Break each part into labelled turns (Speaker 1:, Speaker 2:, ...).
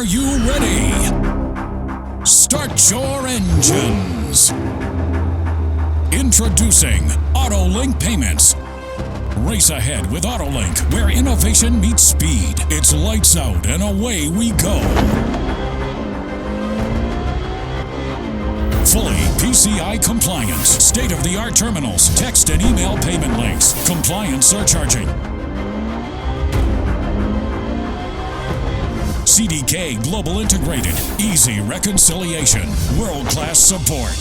Speaker 1: Are you ready? Start your engines. Introducing Autolink Payments. Race ahead with Autolink, where innovation meets speed. It's lights out and away we go. Fully PCI compliant, state-of-the-art terminals, text and email payment links, compliant surcharging, CDK Global Integrated, easy reconciliation, world-class support.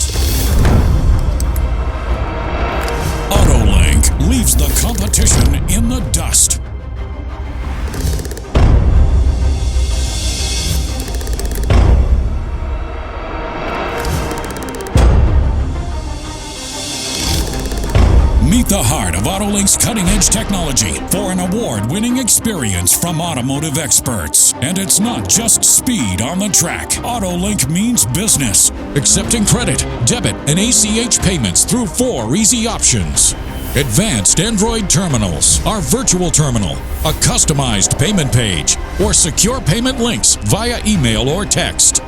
Speaker 1: Autolink leaves the competition in the dust. Meet the heart of Autolink's cutting-edge technology for an award-winning experience from automotive experts. And it's not just speed on the track. Autolink means business. Accepting credit, debit, and ACH payments through 4 easy options. Advanced Android terminals, our virtual terminal, a customized payment page, or secure payment links via email or text.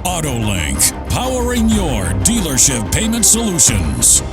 Speaker 1: Autolink, powering your dealership payment solutions.